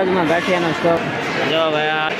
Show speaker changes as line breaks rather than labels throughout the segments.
આજમાં ગાંઠિયાનો સ્ટોક જો ભાઈ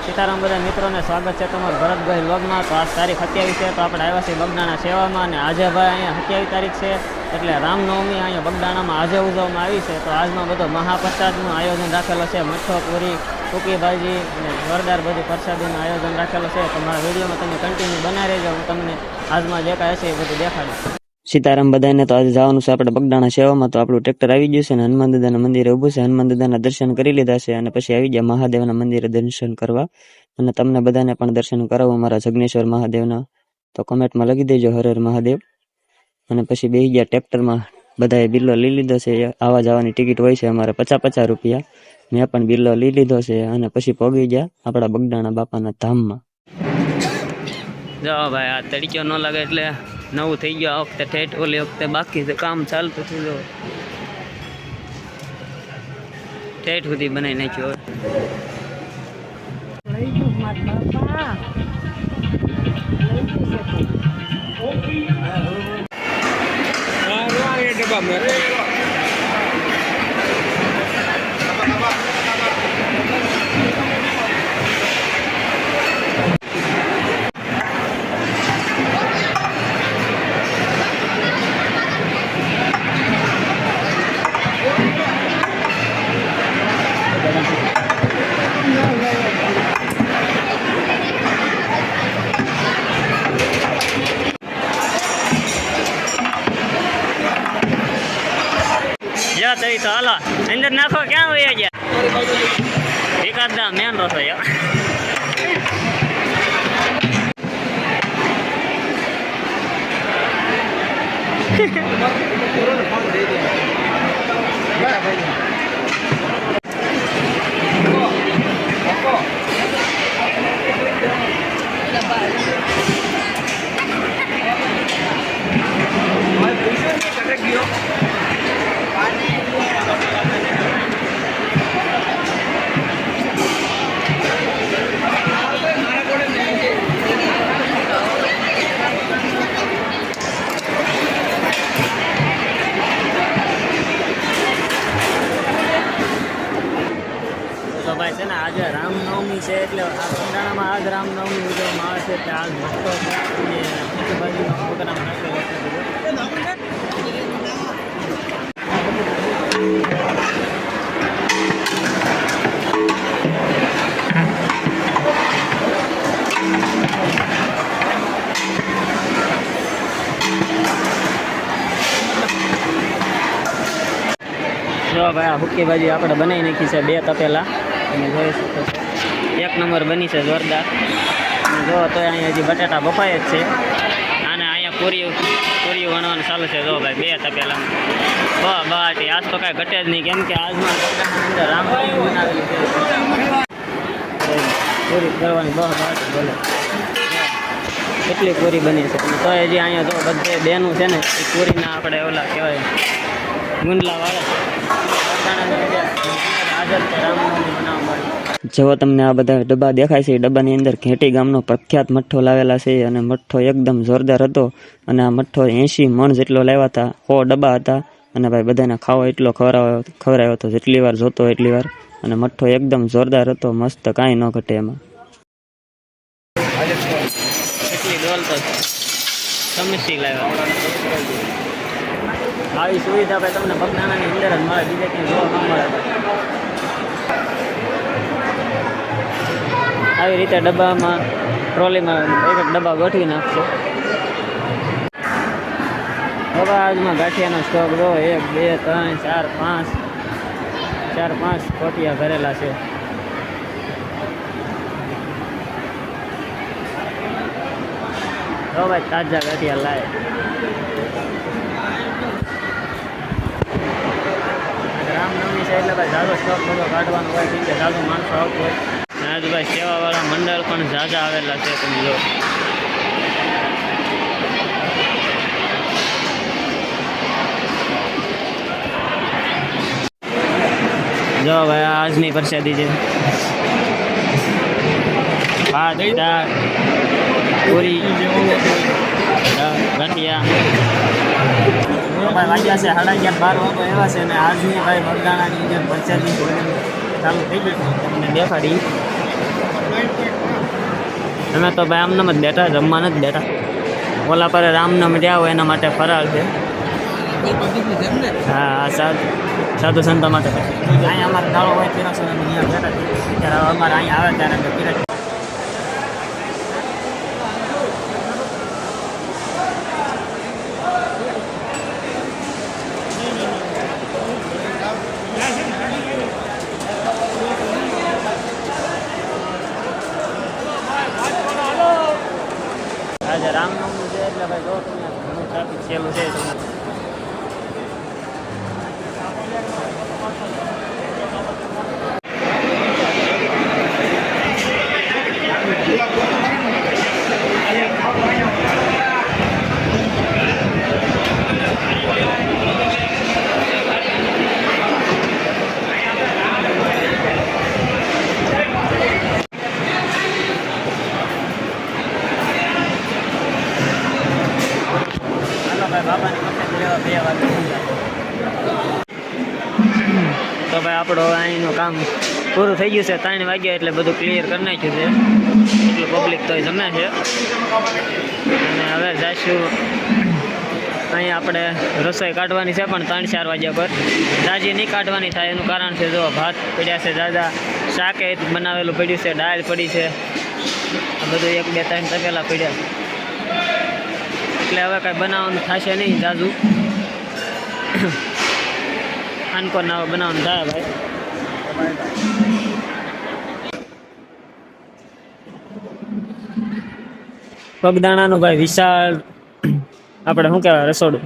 સીતારામ બધા મિત્રોને સ્વાગત છે તમારું ભરતભાઈ વ્લોગમાં। તો આજ તારીખ 27 છે, તો આપણે આવ્યા છીએ બગદાણા સેવામાં અને આજે ભાઈ અહીંયા 27 તારીખ છે એટલે રામનવમી અહીંયા બગદાણામાં આજે ઉજવવામાં આવી છે। તો આજમાં બધો મહાપ્રસાદનું આયોજન રાખેલો છે, મઠ્ઠો પૂરી સૂકી ભાજી અને જોરદાર બધી પ્રસાદીનું આયોજન રાખેલું છે। તો મારા વિડીયોમાં તમે કન્ટિન્યુ બનાવી રહેજો, હું તમને આજમાં જે કાંઈ હશે એ બધું દેખાડું। સીતારામ બધાને તો આજે જવાનું છે આપણે બગદાણા સેવામાં। તો આપણું ટ્રેક્ટર આવી ગયું છે ને હનુમાન દાદાના મંદિરે ઊભું છે, હનુમાન દાદાના દર્શન કરી લીધા છે અને પછી આવી ગયા મહાદેવના મંદિરે દર્શન કરવા અને તમને બધાને પણ દર્શન કરાવું મારા જગ્નેશ્વર મહાદેવના। તો કમેન્ટમાં લખી દેજો હર હર મહાદેવ। અને પછી બેસી ગયા ટ્રેક્ટરમાં, બધાએ બિલ્લો લઈ લીધો છે, આવા જવાની ટિકિટ હોય છે અમારે 50-50 રૂપિયા। મેં પણ બિલ્લો લઈ લીધો છે અને પછી પહોંચી ગયા આપણા બગદાણા બાપાના ધામમાં। જો ભાઈ આ તડક્યો ન લાગે એટલે નવું થઈ ગયું આ વખતે ઠેઠ, ઓલી વખતે બાકી કામ ચાલતું હતું, જો ઠેઠ સુધી બનાવી નાખ્યું। તો હાલો અંદર નાખો, ક્યાં હોય ગયા એકાદા મેન રસો ભાઈ છે ને આજે રામનવમી છે એટલે આ બગદાણામાં આજ રામનવમી ઉજવવામાં આવે છે એટલે આજ મસ્તો બાજુનો પ્રોગ્રામ રાખેલો છે બધો। જો ભાઈ આ હુક્કી ભાજી આપણે બનાવી નાખી છે 2 તપેલા, તમે જોઈ શકો છો, 1 નંબર બની છે જોરદાર। અને જો તો અહીંયા હજી બટાટા બફાય જ છે અને અહીંયા પૂરી વણવાનું ચાલુ છે। જો ભાઈ 2 તપેલા બાટી આજ તો કાંઈ ઘટે જ નહીં, કેમ કે આજમાં અંદર રામનવમી બનાવેલી છે, પૂરી કરવાની બાટી બોલે કેટલી પૂરી બની છે। તો હજી અહીંયા જો બધે બેનું છે ને એ પૂરીના આપણે ઓલા કહેવાય ગુંડલાવાળા જેવો તમને આ બધા ડબ્બા દેખાય છે, એ ડબ્બાની અંદર ઘેટી ગામનો પ્રખ્યાત મઠ્ઠો લાવેલા છે અને મઠ્ઠો એકદમ જોરદાર હતો અને આ મઠ્ઠો 80 મણ જેટલો લાવ્યા હતા, 100 ડબ્બા હતા અને ભાઈ બધાને ખાવો એટલો ખવડાવ્યો હતો, જેટલી વાર જોતો એટલી વાર। અને મઠ્ઠો એકદમ જોરદાર હતો, મસ્ત, કાંઈ ન ઘટે એમાં। એટલી ડોલ તો સમસ્તી લાવ્યા, આવી સુવિધા ભાઈ તમને બગદાણાની અંદર જ મળે, બીજે ક્યાંય જોવા ન મળે। આવી રીતે ડબ્બામાં ટ્રોલીમાં એક ડબ્બા ગોઠવી નાખશો। હવે આજમાં ગાંઠિયાનો સ્ટોક જો 1 2 3 4 5 કોટિયા ભરેલા છે। જો ભાઈ તાજા ગાંઠિયા લાય। રામનવમી છે એટલે ભાઈ ઝાઝો સ્ટોક બધો કાઢવાનો હોય, કેમ કે ઝાઝો માણસો આવતો હોય। રાજભાઈ સેવાવાળા મંડળ પણ ઝાઝા આવેલા છે, તમે જો ભાઈ આજની પ્રસાદી છે, ભાત દાળ પૂરી ગાંઠિયા. ભાઈ વાગ્યા છે 11:30 વાગે એવા છે ને આજની ભાઈ બગદાણાની જે પ્રસાદી ચાલુ થઈ ગઈ તમને દેખાડી. અમે તો ભાઈ આમનામ જ બેઠા, જમવા નથી બેઠા. ઓલા પર રામનામ રહ્યા હોય એના માટે ફરાળ છે. હા, સાધુ સંતો માટે. અહીંયા અમારે દાળો હોય પીરસ અહીંયા બેઠા ત્યારે અમારે અહીંયા આવે ત્યારે પીરસ. આજે રામનવમી છે એટલે ભાઈ જો તમે ઘણું ટ્રાફિક છેલ્લું છે તમને. બાપાની મફત લેવા 2 વાગે. તો ભાઈ આપણો અહીંનું કામ પૂરું થઈ ગયું છે. 3 વાગ્યા એટલે બધું ક્લિયર કરી નાખ્યું છે. એટલું પબ્લિક તો જમે છે. અને હવે જઈશું અહીંયા આપણે રસોઈ કાઢવાની છે પણ 3-4 વાગ્યા પર. જાજી નહીં કાઢવાની થાય એનું કારણ છે જો ભાત પડ્યા છે જાજા, શાકે બનાવેલું પડ્યું છે, દાળ પડી છે, આ બધું 1, 2, 3 તપેલા પડ્યા છે. એટલે હવે કાંઈ બનાવવાનું થશે નહીં જાજુ. આનકો ના બનાવવાનું થાય ભાઈ. બગદાણાનું ભાઈ વિશાળ આપણે શું કહેવાય રસોડું.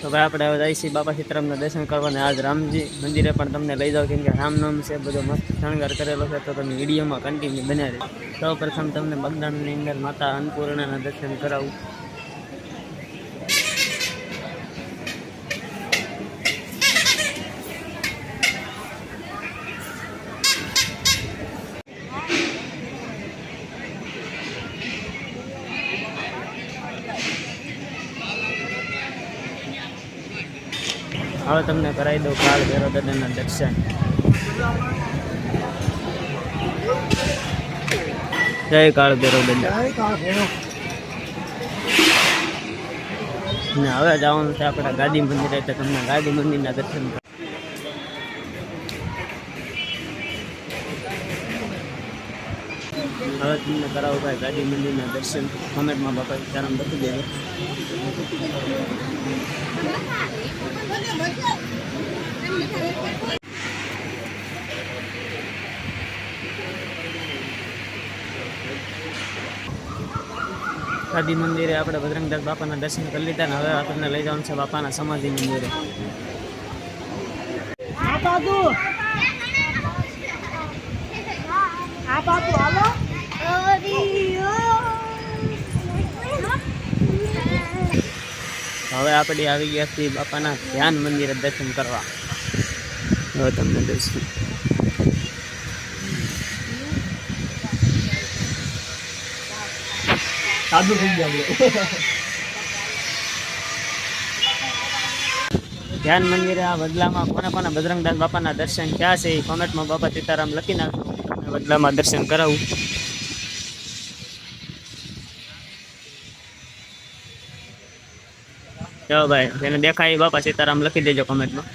તો ભાઈ આપણે હવે જઈશું બાપા સીતારામના દર્શન કરવાને. આજ રામજી મંદિરે પણ તમને લઈ જાઉં કેમ કે રામનામ છે, બધો મસ્ત શણગાર કરેલો છે. તો તમે વિડીયોમાં કન્ટિન્યુ બન્યા રહે. સૌ પ્રથમ તમને બગદાણાની અંદર માતા અન્નપૂર્ણાના દર્શન કરાવું. હવે તમને કરાવી દઉં કાળ ભૈરવ દાદાના દર્શન. જય કાળ ભૈરવ દાદા. ને હવે જવાનું છે આપણે ગાદી મંદિર, એટલે તમને ગાદી મંદિરના દર્શન. હવે તમને કરાવું ભાઈ ગાદી મંદિરના દર્શન. કોમેન્ટમાં બાપા સીતારામ લખી દેજો. ગાદી મંદિરે આપણે બજરંગદાસ બાપાના દર્શન કરી લીધા ને હવે આપણને લઈ જવાનું છે બાપાના સમાધિ મંદિરે. હવે આપણે આવી ગયા છીએ બાપાના ધ્યાન મંદિરે દર્શન કરવા. હવે તમને દર્શન સાદું થઈ ગયા. ધ્યાન મંદિરે આ બદલામાં કોને કોને બજરંગદાસ બાપાના દર્શન થયા છે એ કોમેન્ટમાં બાપા સીતારામ લખી નાખજો. તમને બદલામાં દર્શન કરાવું. ચલો ભાઈ, જેને દેખાય બાપા સીતારામ લખી દેજો કોમેન્ટમાં.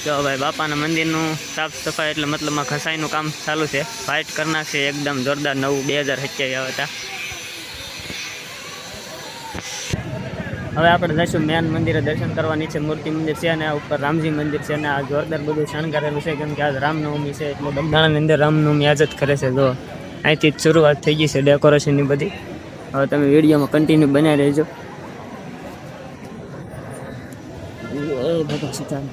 જો ભાઈ બાપાના મંદિરનું સાફ સફાઈ એટલે મતલબમાં ઘસાઈનું કામ ચાલુ છે. ફાઇટ કરી નાખશે એકદમ જોરદાર નવું 2027 આવે હતા. હવે આપણે જઈશું મેન મંદિરે દર્શન કરવા. નીચે મૂર્તિ મંદિર છે અને આ ઉપર રામજી મંદિર છે અને આ જોરદાર બધું શણગારેલું છે કેમ કે આજ રામનવમી છે એટલે બગદાણાની અંદર રામનવમી આજ જ કરે છે. જો અહીંથી જ શરૂઆત થઈ ગઈ છે ડેકોરેશનની બધી. હવે તમે વિડીયોમાં કન્ટિન્યુ બનાવી રહેજો. ભગવાન સીતારામ.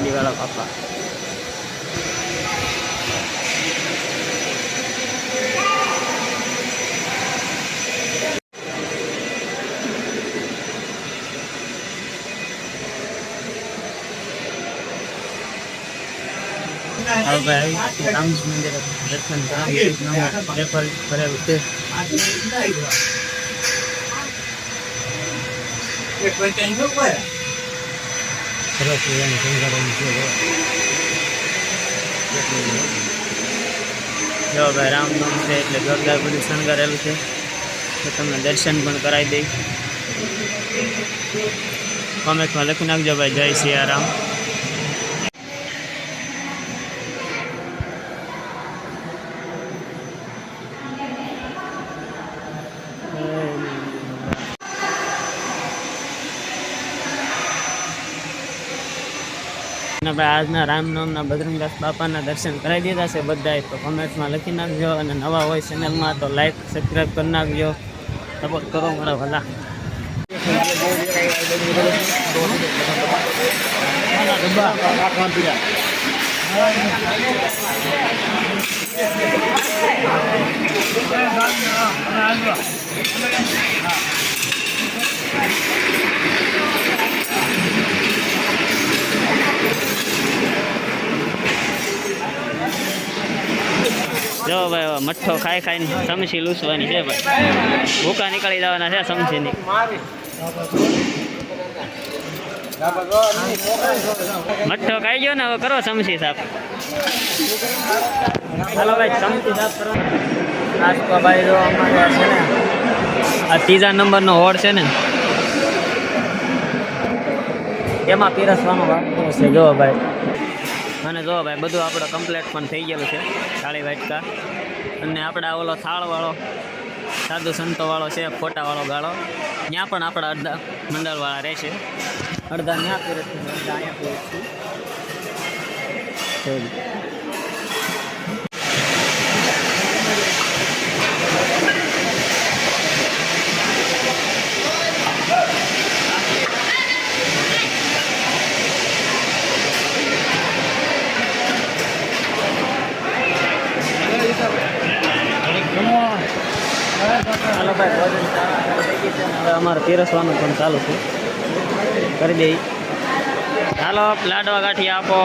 મંદિરવાળા પાપા ભાઈ રામ મંદિર દર્શન કરેલું છે. જો ભાઈ રામનવમી છે એટલે જોરદાર બધું શણગારેલું છે તો તમને દર્શન પણ કરાવી દઈ. કોમેન્ટમાં લખી નાખજો ભાઈ જય સિયારામ. ભાઈ આજના રામનવમના બજરંગદાસ બાપાના દર્શન કરાવી દીધા છે બધાએ. તો કોમેન્ટમાં લખી નાખજો અને નવા હોય ચેનલમાં તો લાઈક સબસ્ક્રાઈબ કરી નાખજો. સપોર્ટ કરો મારા ભલા. જો ભાઈ મઠ્ઠો ખાઈ ખાઈને સમસી લૂસવાની છે ભાઈ. ભૂકા નીકળી જવાના છે સમસીની. મઠ્ઠો ખાઈ ગયો ને હવે કરો સમસી સાફ. ચાલો ભાઈ સમસી સાફ કરો. નાસ્તો ભાઈ જો અમારે છે ને આ 3જા નંબરનો હોડ છે ને એમાં પીરસવાનો વાટકો છે. જો ભાઈ અને જો ભાઈ બધું આપણે કમ્પ્લીટ પણ થઈ ગયેલું છે. થાળી વાટકા અને આપણા ઓલો થાળવાળો સાધુ સંતોવાળો છે ફોટાવાળો ગાળો ત્યાં પણ આપણા અડધા મંડળવાળા રહેશે. અડધા ત્યાં પીરસશું અડધા અહીંયા પીરસશું. ચાલો ભાઈ ભોજન હવે અમારે પીરસવાનું પણ ચાલુ છે કરી દઈ. ચાલો લાડવા ગાંઠી આપો.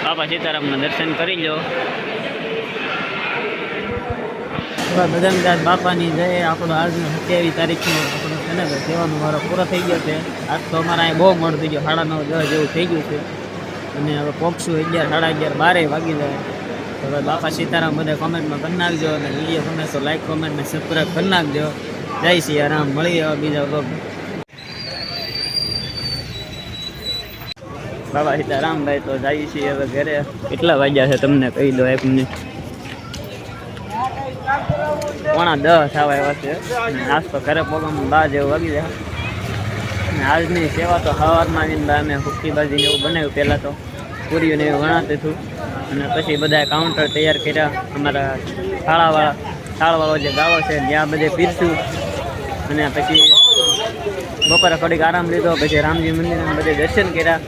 બાપા સીતારામના દર્શન કરી લો. બજરંગદાસ બાપાની જય. આપણો આજનો 27 તારીખનો આપણો અને ભાઈ સેવાનો મારો પૂરો થઈ ગયો છે. આજ તો અમારે અહીં બહુ મોડું થઈ ગયું, 9:30 જેવું થઈ ગયું છે. અને હવે પહોંચશું 11, 11:30, 12 વાગી જાય. તો હવે બાપા સીતારામ બધા કોમેન્ટમાં કરી નાખજો અને વિડીયો ગમે તો લાઈક કોમેન્ટ ને સબસ્ક્રાઈબ કરી નાખજો. જય સિયારામ. મળીએ હવે બીજા વ્લોગ. બાબા સીતારામ ભાઈ તો જઈએ છીએ હવે ઘરે. કેટલા વાગ્યા છે તમને કહી દો 1 મિનિટ. 9:45 થવા આવ્યા છે. આજ તો ઘરે પગમાં 12 જેવું વાગી જાય. અને આજની સેવા તો સવારમાં આવીને અમે હુક્કી ભાજી એવું બનાવ્યું. પહેલાં તો પૂરીઓને એવું વણાતું હતું અને પછી બધા કાઉન્ટર તૈયાર કર્યા. અમારા થાળવાળો જે ગાળો છે ત્યાં બધે પીરસ્યું. અને પછી બપોરે થોડીક આરામ લીધો. પછી રામજી મંદિરના બધે દર્શન કર્યા.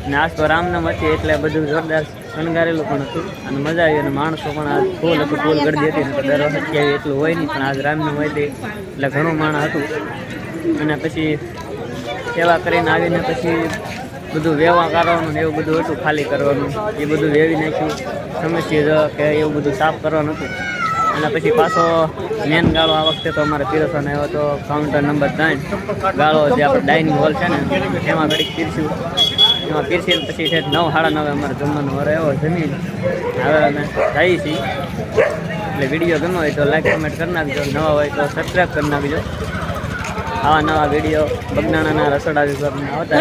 અને આજ તો રામનામ હતી એટલે બધું જોરદાર શણગારેલું પણ હતું અને મજા આવી. અને માણસો પણ આજ ફૂલ હતું, ફૂલ ગરદી હતી. દર વખત ક્યાંય એટલું હોય નહીં, પણ આજ રામનામ હોય એટલે ઘણું માણસ હતું. અને પછી સેવા કરીને આવીને પછી બધું વેવા કરવાનું ને એવું બધું હતું, ખાલી કરવાનું એ બધું વેવી નાખ્યું. સમસ્યા કે એવું બધું સાફ કરવાનું હતું. અને પછી પાછો મેન ગાળો આ વખતે તો અમારે પીરસવાનો આવ્યો હતો. કાઉન્ટર નંબર 3 ગાળો જે આપણે ડાઇનિંગ હોલ છે ને એમાં ઘડીક પીરસ્યું. એમાં પીરસીને પછી 9, 9:30 અમારે જમવાનો વારો આવ્યો. જમીન હવે અમે જઈએ છીએ. એટલે વિડીયો ગમ્યો હોય તો લાઈક કમેન્ટ કરી નાખજો. નવા હોય તો સબસ્ક્રાઈબ કરી નાખજો. આવા નવા વિડીયો બગદાણાના રસોડા વિભાગમાં આવતા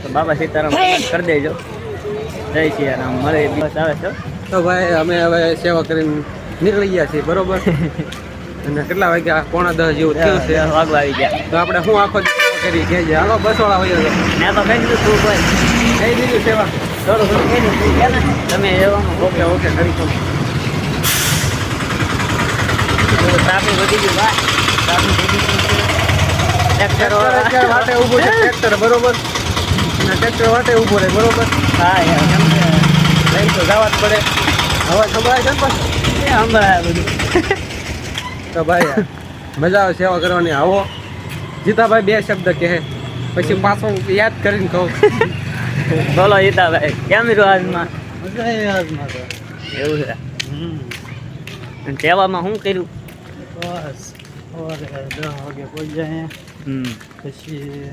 તો બાબા સીતારામ કરી દેજો. જય સિયારામ. મળે દિવસ આવે છે
તો ભાઈ અમે હવે સેવા કરીને નીકળી ગયા છીએ, બરોબર. અને કેટલા વાગ્યા? 9:45 જેવું થયું છે.
વાગવા આવી ગયા.
તો આપણે શું આખો દિવસ કરી કહેજે. હાલો બસવાળા હોય
મેં તો કહી દીધું તું કોઈ
કહી દીધું સેવા
થોડું ઘણું કહી દીધું કે ને તમે એવાનું
ઓકે ઓકે કરી દો.
ટ્રાફિક વધી ગયું ભાઈ. ટ્રાફિક વધી ગયું છે.
ટ્રેક્ટર વાટે ઊભું છે ટ્રેક્ટર, બરોબર. અને ટ્રેક્ટર વાટે ઊભું રહે, બરોબર.
હા યાર કેમ છે
લઈ તો જવા જ પડે. અવાજ સંભળાય છે ને પણ
એ સંભળાય બધું.
તો ભાઈ મજા આવે સેવા કરવાની. આવો જીતાભાઈ 2 શબ્દ કહે પછી પાછો યાદ કરીને કહું.
બોલો જીતાભાઈ કેમ રહ્યું આજમાં?
મજા આવે આજમાં તો.
એવું છે. અને સેવામાં શું કર્યું?
બસ સવારે 10 વાગે પહોંચી જાય. પછી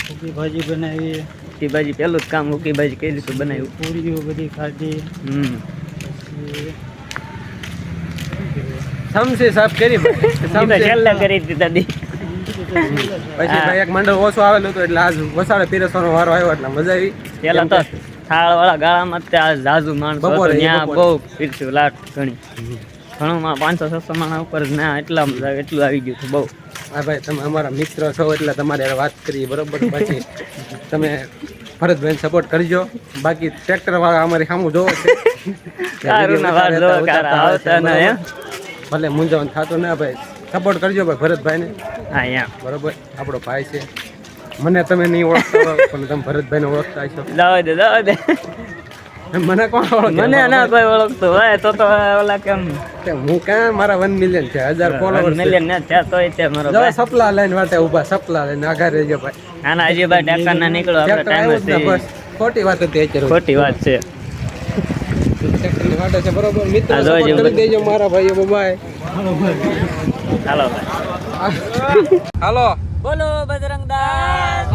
હુકી ભાજી બનાવી.
હુકી ભાજી પેલું જ કામ હુકી ભાજી કઈ રીતે બનાવ્યું?
પૂરીઓ બધી ખાધી. પછી સમસી સાફ કરી.
છેલ્લે કરી હતી દાદી.
પછી ભાઈ એક મંડળ ઓછું આવેલું હતું એટલે આજ વસાડે પીરસવાનો વારો આવ્યો એટલે મજા આવી.
પેલા તો થાળ વાળા ગાળામાં ત્યાં જાજુ માણસો
બપોરે
ત્યાં બહુ પીરસ્યું લાટ ઘણી ઘણું 500-600 માણસ ઉપર ના એટલા એટલું આવી ગયું હતું બહુ.
હા ભાઈ તમે અમારા મિત્ર છો એટલે તમારે વાત કરીએ, બરોબર. પછી તમે ભરતભાઈને સપોર્ટ કરજો. બાકી ટ્રેક્ટર વાળા અમારી સામું જોવો છે. ભલે મૂંઝવણ થતું ના ભાઈ, સપોર્ટ કરજો ભાઈ ભરતભાઈને.
હા યા
બરોબર, આપણો ભાઈ છે. મને તમે નહીં ઓળખતા પણ તમે ભરતભાઈને ઓળખતા છો.
જવા દે
મને કોણ ઓળખે?
મને ના કોઈ ઓળખતો હોય તો ઓલા કેમ
હું ક્યાં? મારા 1 મિલિયન છે, 1000 ફોલોવર
મિલિયન ને ત્યાં તોય છે મારો ભાઈ.
સપલા લઈને વાટે ઊભા, સપલા લઈને આઘા રહેજો ભાઈ.
આના હજી ભાઈ ટેકા ના નીકળો આપણે ટાઈમ છે.
બસ ખોટી વાત હતી અત્યારે.
ખોટી વાત છે.
ટ્રેક્ટરની વાટે છે, બરોબર. મિત્ર
હા,
સપોર્ટ કરી દેજો મારા ભાઈઓ. બાય.
હાલો ભાઈ
હાલો
બોલો બજરંગ દાસ.